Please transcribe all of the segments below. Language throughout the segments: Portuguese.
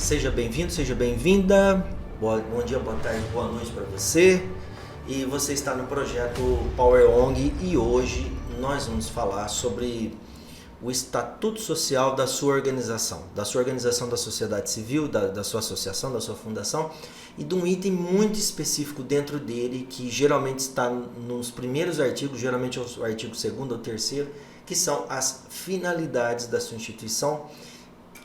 Seja bem-vindo, seja bem-vinda. Bom dia, boa tarde, boa noite para você. E você está no projeto Power ONG e hoje nós vamos falar sobre o estatuto social da sua organização da sociedade civil, da sua associação, da sua fundação e de um item muito específico dentro dele que geralmente está nos primeiros artigos, geralmente é o artigo 2º ou 3º, que são as finalidades da sua instituição,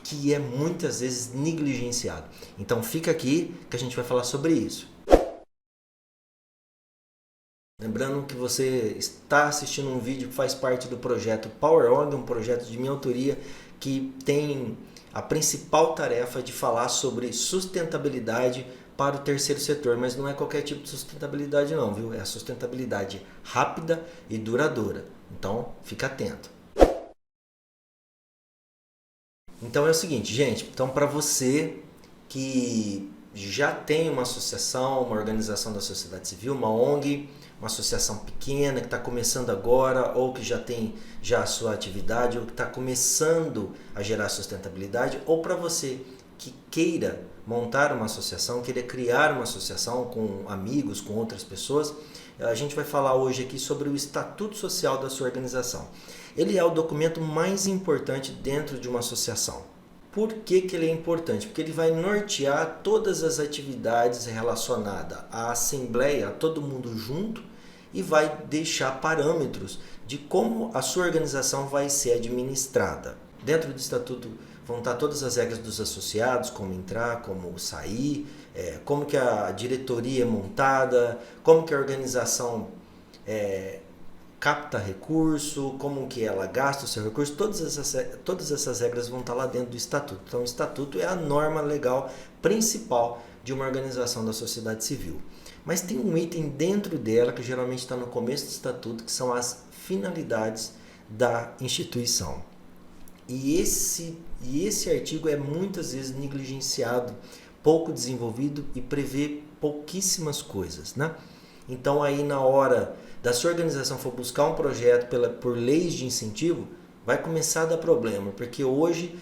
que é muitas vezes negligenciado. Então fica aqui que a gente vai falar sobre isso. Lembrando que você está assistindo um vídeo que faz parte do projeto Power ONG, um projeto de minha autoria que tem a principal tarefa de falar sobre sustentabilidade para o terceiro setor, mas não é qualquer tipo de sustentabilidade não, viu? É a sustentabilidade rápida e duradoura. Então fica atento. Então é o seguinte, gente, então para você que já tem uma associação, uma organização da sociedade civil, uma ONG, uma associação pequena que está começando agora ou que já tem a sua atividade ou que está começando a gerar sustentabilidade, ou para você que queira montar uma associação, queira criar uma associação com amigos, com outras pessoas, a gente vai falar hoje aqui sobre o Estatuto Social da sua organização. Ele é o documento mais importante dentro de uma associação. Por que ele é importante? Porque ele vai nortear todas as atividades relacionadas à assembleia, a todo mundo junto, e vai deixar parâmetros de como a sua organização vai ser administrada. Dentro do estatuto vão estar todas as regras dos associados, como entrar, como sair, como que a diretoria é montada, como que a organização capta recurso, como que ela gasta o seu recurso, todas essas regras vão estar lá dentro do estatuto. Então o estatuto é a norma legal principal de uma organização da sociedade civil. Mas tem um item dentro dela que geralmente está no começo do estatuto, que são as finalidades da instituição. E esse artigo é muitas vezes negligenciado, pouco desenvolvido e prevê pouquíssimas coisas, né? Então aí na hora da sua organização for buscar um projeto por leis de incentivo, vai começar a dar problema, porque hoje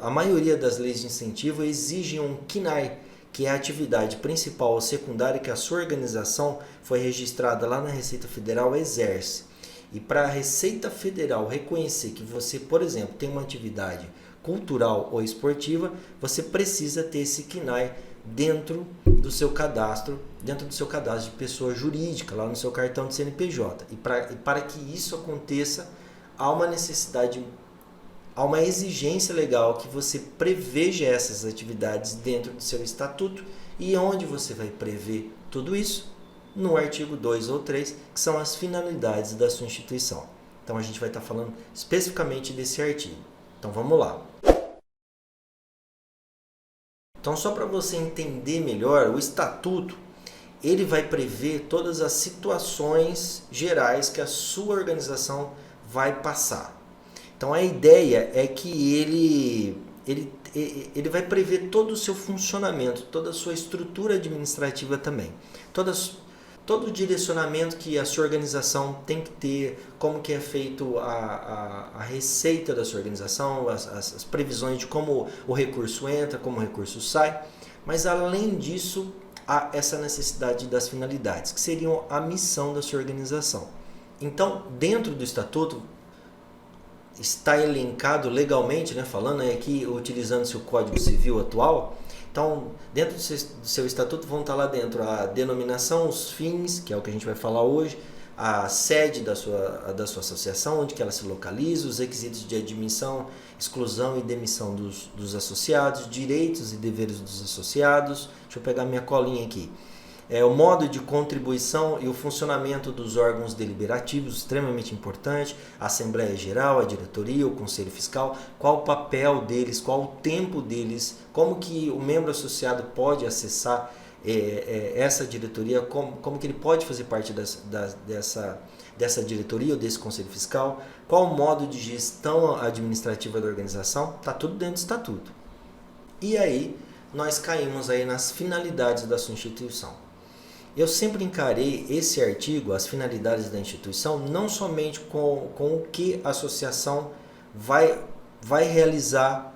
a maioria das leis de incentivo exigem um CNAE, que é a atividade principal ou secundária que a sua organização foi registrada lá na Receita Federal exerce. E para a Receita Federal reconhecer que você, por exemplo, tem uma atividade cultural ou esportiva, você precisa ter esse CNAE dentro do seu cadastro de pessoa jurídica, lá no seu cartão de CNPJ. E para que isso aconteça, há uma necessidade, há uma exigência legal que você preveja essas atividades dentro do seu estatuto. E onde você vai prever tudo isso? No artigo 2 ou 3, que são as finalidades da sua instituição. Então a gente vai estar falando especificamente desse artigo. Então vamos lá. Então, só para você entender melhor, o estatuto ele vai prever todas as situações gerais que a sua organização vai passar. Então, a ideia é que ele vai prever todo o seu funcionamento, toda a sua estrutura administrativa também. Todo o direcionamento que a sua organização tem que ter, como que é feito a receita da sua organização, as previsões de como o recurso entra, como o recurso sai. Mas além disso, há essa necessidade das finalidades, que seriam a missão da sua organização. Então, dentro do estatuto, está elencado legalmente, né, falando aqui, utilizando-se o Código Civil atual. Então, dentro do seu estatuto vão estar lá dentro a denominação, os fins, que é o que a gente vai falar hoje, a sede da sua associação, onde que ela se localiza, os requisitos de admissão, exclusão e demissão dos associados, direitos e deveres dos associados. Deixa eu pegar minha colinha aqui. O modo de contribuição e o funcionamento dos órgãos deliberativos, extremamente importante, a Assembleia Geral, a diretoria, o Conselho Fiscal, qual o papel deles, qual o tempo deles, como que o membro associado pode acessar essa diretoria, como que ele pode fazer parte dessa diretoria ou desse Conselho Fiscal, qual o modo de gestão administrativa da organização, está tudo dentro do estatuto. E aí nós caímos aí nas finalidades da sua instituição. Eu sempre encarei esse artigo, as finalidades da instituição, não somente com o que a associação vai realizar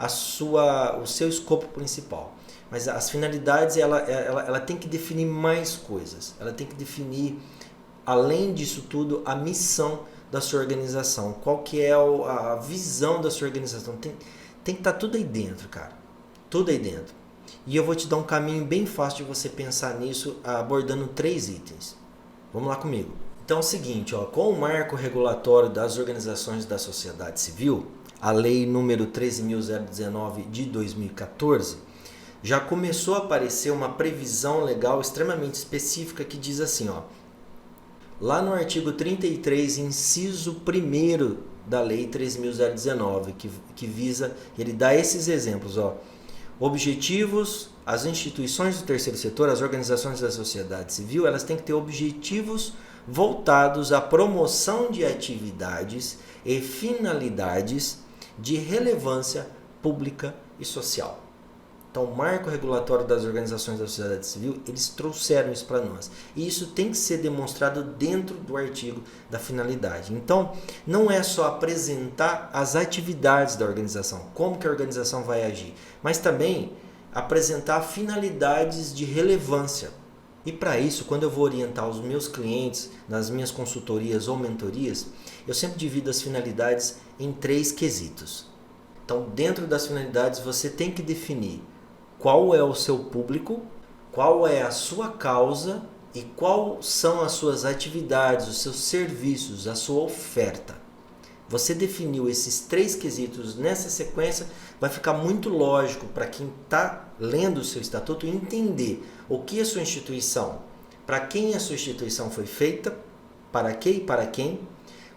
o seu escopo principal. Mas as finalidades, ela tem que definir mais coisas. Ela tem que definir, além disso tudo, a missão da sua organização. Qual que é a visão da sua organização. Tem que estar tudo aí dentro, cara. Tudo aí dentro. E eu vou te dar um caminho bem fácil de você pensar nisso, abordando 3 itens. Vamos lá comigo. Então é o seguinte, com o marco regulatório das organizações da sociedade civil, a lei número 13.019 de 2014, já começou a aparecer uma previsão legal extremamente específica que diz assim, lá no artigo 33, inciso 1º da lei 13.019, que visa, ele dá esses exemplos, objetivos, as instituições do terceiro setor, as organizações da sociedade civil, elas têm que ter objetivos voltados à promoção de atividades e finalidades de relevância pública e social. Então, o marco regulatório das organizações da sociedade civil, eles trouxeram isso para nós. E isso tem que ser demonstrado dentro do artigo da finalidade. Então, não é só apresentar as atividades da organização, como que a organização vai agir, mas também apresentar finalidades de relevância. E para isso, quando eu vou orientar os meus clientes nas minhas consultorias ou mentorias, eu sempre divido as finalidades em 3 quesitos. Então, dentro das finalidades, você tem que definir qual é o seu público, qual é a sua causa e quais são as suas atividades, os seus serviços, a sua oferta. Você definiu esses 3 quesitos nessa sequência, vai ficar muito lógico para quem está lendo o seu estatuto entender o que a sua instituição, para quem a sua instituição foi feita, para que e para quem,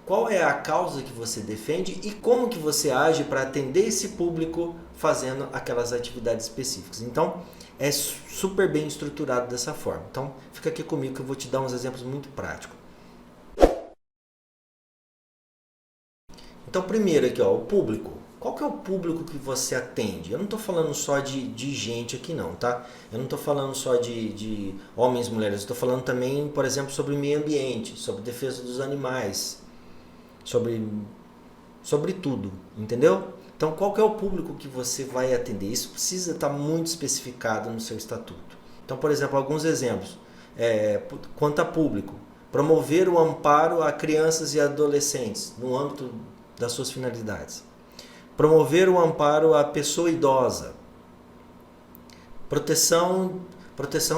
qual é a causa que você defende e como que você age para atender esse público fazendo aquelas atividades específicas. Então, é super bem estruturado dessa forma. Então, fica aqui comigo que eu vou te dar uns exemplos muito práticos. Então, primeiro aqui, o público. Qual que é o público que você atende? Eu não estou falando só de gente aqui não, tá? Eu não estou falando só de homens e mulheres. Eu estou falando também, por exemplo, sobre meio ambiente, sobre defesa dos animais, sobre tudo, entendeu? Então, qual que é o público que você vai atender? Isso precisa estar muito especificado no seu estatuto. Então, por exemplo, alguns exemplos. Quanto a público, promover o amparo a crianças e adolescentes no âmbito das suas finalidades. Promover o amparo à pessoa idosa. Proteção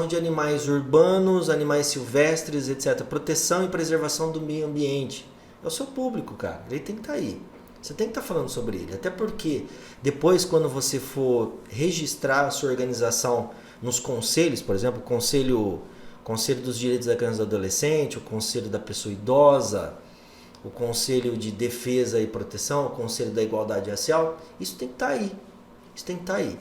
de animais urbanos, animais silvestres, etc. Proteção e preservação do meio ambiente. É o seu público, cara. Ele tem que estar aí. Você tem que estar falando sobre ele. Até porque depois, quando você for registrar a sua organização nos conselhos, por exemplo, o Conselho dos Direitos da Criança e do Adolescente, o Conselho da Pessoa Idosa, o Conselho de Defesa e Proteção, o Conselho da Igualdade Racial, isso tem que estar aí. Isso tem que estar aí.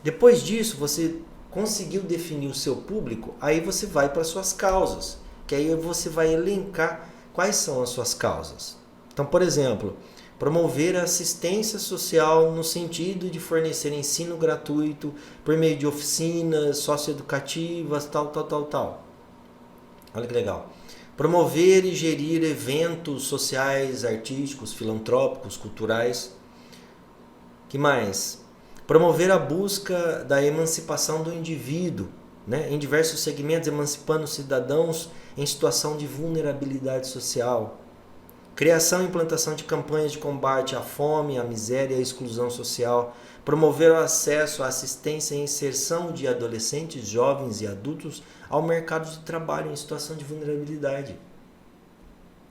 Depois disso, você conseguiu definir o seu público, aí você vai para as suas causas, que aí você vai elencar quais são as suas causas. Então, por exemplo, promover a assistência social no sentido de fornecer ensino gratuito por meio de oficinas socioeducativas, tal. Olha que legal. Promover e gerir eventos sociais, artísticos, filantrópicos, culturais. Que mais? Promover a busca da emancipação do indivíduo, em diversos segmentos, emancipando cidadãos em situação de vulnerabilidade social. Criação e implantação de campanhas de combate à fome, à miséria e à exclusão social. Promover o acesso à assistência e inserção de adolescentes, jovens e adultos ao mercado de trabalho em situação de vulnerabilidade.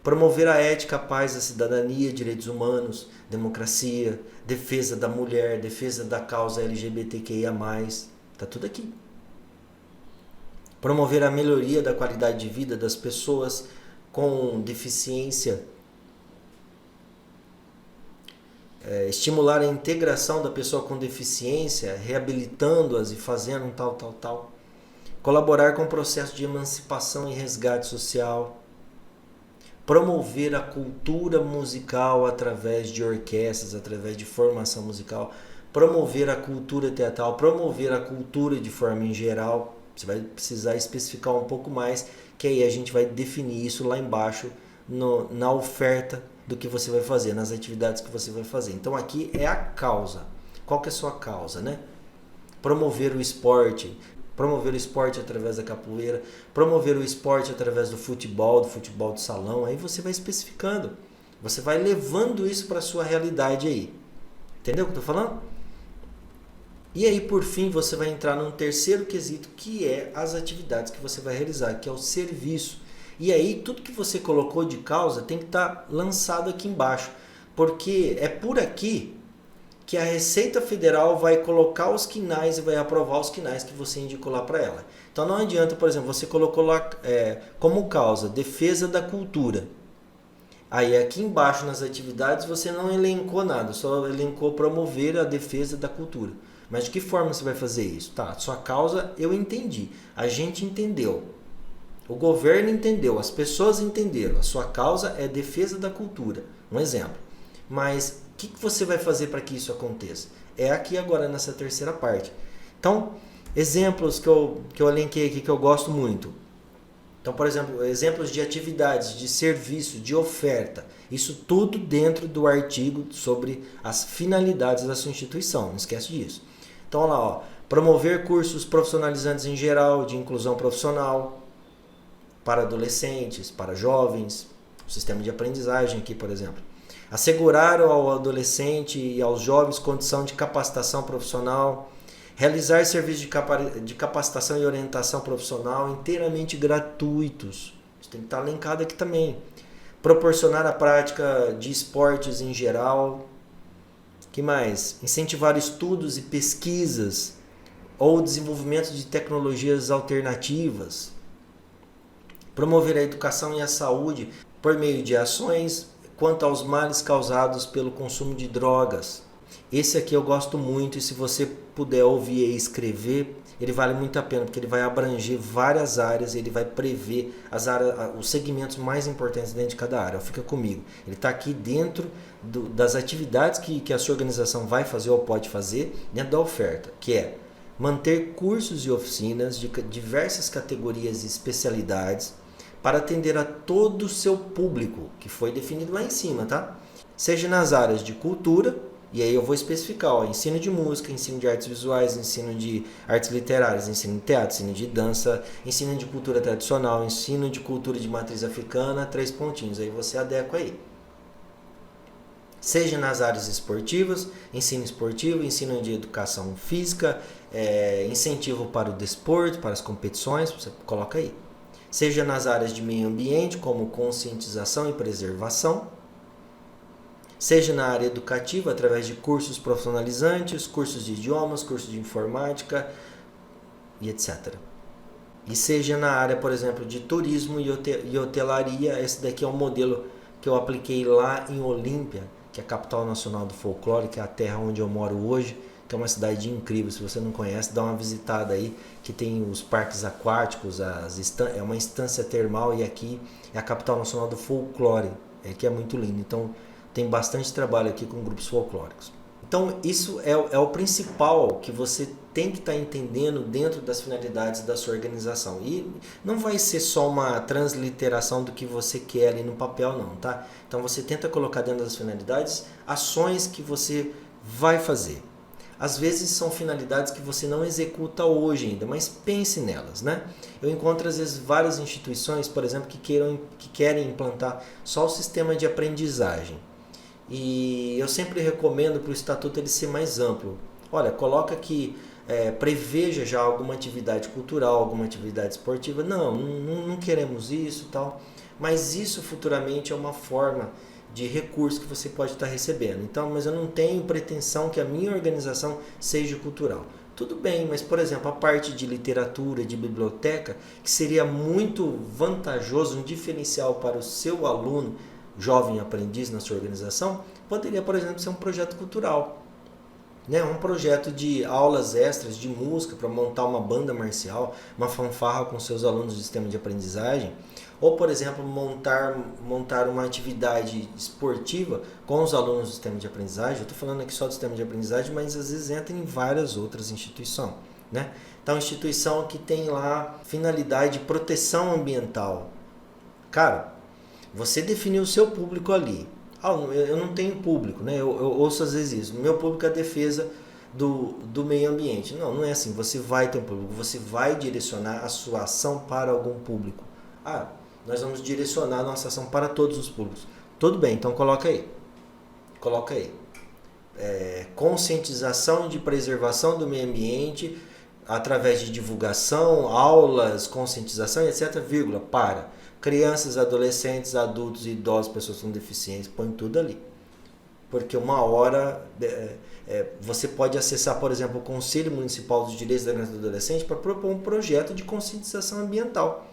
Promover a ética, a paz, a cidadania, direitos humanos, democracia, defesa da mulher, defesa da causa LGBTQIA+. Está tudo aqui. Promover a melhoria da qualidade de vida das pessoas com deficiência. Estimular a integração da pessoa com deficiência, reabilitando-as e fazendo tal. Colaborar com o processo de emancipação e resgate social. Promover a cultura musical através de orquestras, através de formação musical. Promover a cultura teatral, promover a cultura de forma em geral. Você vai precisar especificar um pouco mais, que aí a gente vai definir isso lá embaixo na oferta do que você vai fazer, nas atividades que você vai fazer. Então aqui é a causa. Qual que é a sua causa, né? Promover o esporte através da capoeira, promover o esporte através do futebol de salão, aí você vai especificando, você vai levando isso para a sua realidade aí. Entendeu o que eu estou falando? E aí, por fim, você vai entrar num terceiro quesito, que é as atividades que você vai realizar, que é o serviço. E aí, tudo que você colocou de causa tem que estar lançado aqui embaixo, porque é por aqui que a Receita Federal vai colocar os quinais e vai aprovar os quinais que você indicou lá para ela. Então não adianta, por exemplo, você colocou lá como causa defesa da cultura. Aí aqui embaixo nas atividades você não elencou nada, só elencou promover a defesa da cultura. Mas de que forma você vai fazer isso? Tá, sua causa eu entendi, a gente entendeu, o governo entendeu, as pessoas entenderam, a sua causa é defesa da cultura, um exemplo. Mas o que você vai fazer para que isso aconteça? É aqui agora nessa terceira parte. Então, exemplos que eu elenquei aqui que eu gosto muito. Então, por exemplo, exemplos de atividades, de serviço, de oferta. Isso tudo dentro do artigo sobre as finalidades da sua instituição. Não esquece disso. Então, olha lá, ó, promover cursos profissionalizantes em geral, de inclusão profissional, para adolescentes, para jovens, o sistema de aprendizagem aqui, por exemplo. Assegurar ao adolescente e aos jovens condição de capacitação profissional, realizar serviços de capacitação e orientação profissional inteiramente gratuitos. Isso tem que estar linkado aqui também. Proporcionar a prática de esportes em geral. Que mais? Incentivar estudos e pesquisas ou desenvolvimento de tecnologias alternativas. Promover a educação e a saúde por meio de ações quanto aos males causados pelo consumo de drogas. Esse aqui eu gosto muito e se você puder ouvir e escrever, ele vale muito a pena, porque ele vai abranger várias áreas, ele vai prever os segmentos mais importantes dentro de cada área. Fica comigo. Ele está aqui dentro das atividades que a sua organização vai fazer ou pode fazer dentro da oferta, que é manter cursos e oficinas de diversas categorias e especialidades para atender a todo o seu público, que foi definido lá em cima, tá? Seja nas áreas de cultura, e aí eu vou especificar, ó, ensino de música, ensino de artes visuais, ensino de artes literárias, ensino de teatro, ensino de dança, ensino de cultura tradicional, ensino de cultura de matriz africana, 3 pontinhos, aí você adequa aí. Seja nas áreas esportivas, ensino esportivo, ensino de educação física, incentivo para o desporto, para as competições, você coloca aí. Seja nas áreas de meio ambiente, como conscientização e preservação, seja na área educativa, através de cursos profissionalizantes, cursos de idiomas, cursos de informática e etc. E seja na área, por exemplo, de turismo e hotelaria, esse daqui é um modelo que eu apliquei lá em Olímpia, que é a capital nacional do folclore, que é a terra onde eu moro hoje, que é uma cidade incrível. Se você não conhece, dá uma visitada aí, que tem os parques aquáticos, é uma instância termal, e aqui é a capital nacional do folclore, que é muito lindo. Então tem bastante trabalho aqui com grupos folclóricos. Então isso é o principal que você tem que estar entendendo dentro das finalidades da sua organização. E não vai ser só uma transliteração do que você quer ali no papel não, tá? Então você tenta colocar dentro das finalidades ações que você vai fazer. Às vezes são finalidades que você não executa hoje ainda, mas pense nelas, né? Eu encontro às vezes várias instituições, por exemplo, que querem implantar só o sistema de aprendizagem. E eu sempre recomendo para o estatuto ele ser mais amplo. Olha, coloca que preveja já alguma atividade cultural, alguma atividade esportiva. Não queremos isso e tal. Mas isso futuramente é uma forma de recurso que você pode estar recebendo. Então, mas eu não tenho pretensão que a minha organização seja cultural. Tudo bem, mas por exemplo, a parte de literatura, de biblioteca, que seria muito vantajoso, um diferencial para o seu aluno, jovem aprendiz na sua organização, poderia, por exemplo, ser um projeto cultural. Né? Um projeto de aulas extras de música para montar uma banda marcial, uma fanfarra com seus alunos do sistema de aprendizagem. Ou, por exemplo, montar uma atividade esportiva com os alunos do sistema de aprendizagem. Eu estou falando aqui só do sistema de aprendizagem, mas às vezes entra em várias outras instituições. Né? Então, instituição que tem lá finalidade de proteção ambiental. Cara, você definiu o seu público ali. Eu não tenho público, né? Eu ouço às vezes isso. Meu público é a defesa do meio ambiente. Não, não é assim. Você vai ter um público, você vai direcionar a sua ação para algum público. Ah, nós vamos direcionar a nossa ação para todos os públicos. Tudo bem, então coloca aí. Coloca aí. Conscientização de preservação do meio ambiente através de divulgação, aulas, conscientização, etc. Vírgula, para crianças, adolescentes, adultos, idosos, pessoas com deficiência, põe tudo ali. Porque uma hora você pode acessar, por exemplo, o Conselho Municipal dos Direitos da Criança e do Adolescente para propor um projeto de conscientização ambiental.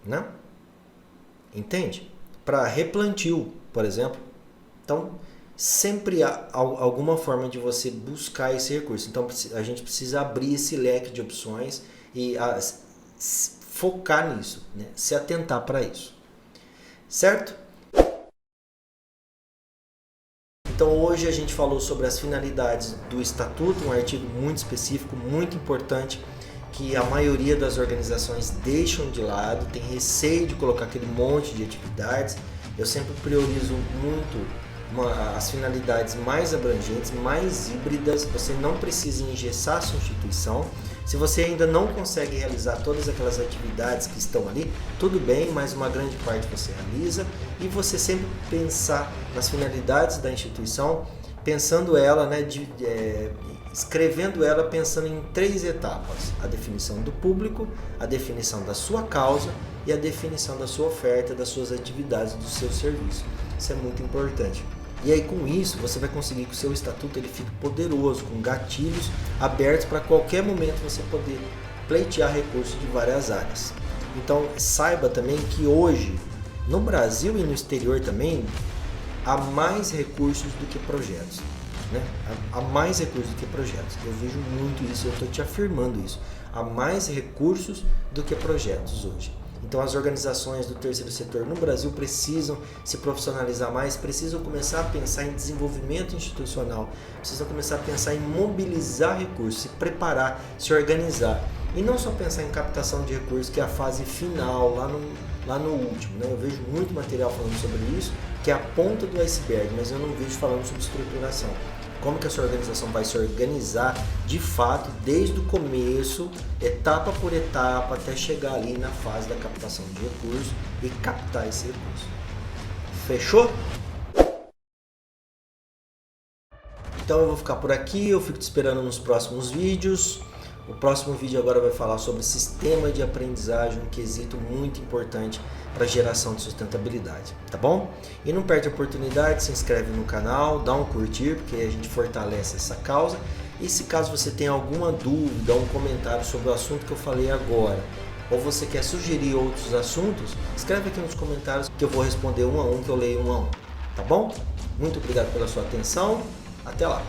Né? Entende? Para replantio, por exemplo. Então, sempre há alguma forma de você buscar esse recurso. Então, a gente precisa abrir esse leque de opções e focar nisso, né? Se atentar para isso. Certo? Então, hoje a gente falou sobre as finalidades do Estatuto, um artigo muito específico, muito importante, que a maioria das organizações deixam de lado, tem receio de colocar aquele monte de atividades. Eu sempre priorizo muito as finalidades mais abrangentes, mais híbridas. Você não precisa engessar a sua instituição. Se você ainda não consegue realizar todas aquelas atividades que estão ali, tudo bem, mas uma grande parte você realiza. E você sempre pensar nas finalidades da instituição, pensando ela, né, escrevendo ela pensando em 3 etapas: a definição do público, a definição da sua causa e a definição da sua oferta, das suas atividades, do seu serviço. Isso é muito importante. E aí, com isso, você vai conseguir que o seu estatuto ele fique poderoso, com gatilhos abertos para qualquer momento você poder pleitear recursos de várias áreas. Então, saiba também que hoje, no Brasil e no exterior também, há mais recursos do que projetos. Né? Há mais recursos do que projetos. Eu vejo muito isso, eu estou te afirmando isso. Há mais recursos do que projetos hoje. Então as organizações do terceiro setor no Brasil precisam se profissionalizar mais, precisam começar a pensar em desenvolvimento institucional, precisam começar a pensar em mobilizar recursos, se preparar, se organizar. E não só pensar em captação de recursos, que é a fase final, lá no último. Né? Eu vejo muito material falando sobre isso, que é a ponta do iceberg, mas eu não vejo falando sobre estruturação. Como que a sua organização vai se organizar de fato, desde o começo, etapa por etapa, até chegar ali na fase da captação de recursos e captar esse recurso. Fechou? Então eu vou ficar por aqui, eu fico te esperando nos próximos vídeos. O próximo vídeo agora vai falar sobre sistema de aprendizagem, um quesito muito importante para a geração de sustentabilidade, tá bom? E não perde a oportunidade, se inscreve no canal, dá um curtir, porque a gente fortalece essa causa. E se caso você tenha alguma dúvida, um comentário sobre o assunto que eu falei agora, ou você quer sugerir outros assuntos, escreve aqui nos comentários que eu vou responder um a um, que eu leio um a um, tá bom? Muito obrigado pela sua atenção, até lá!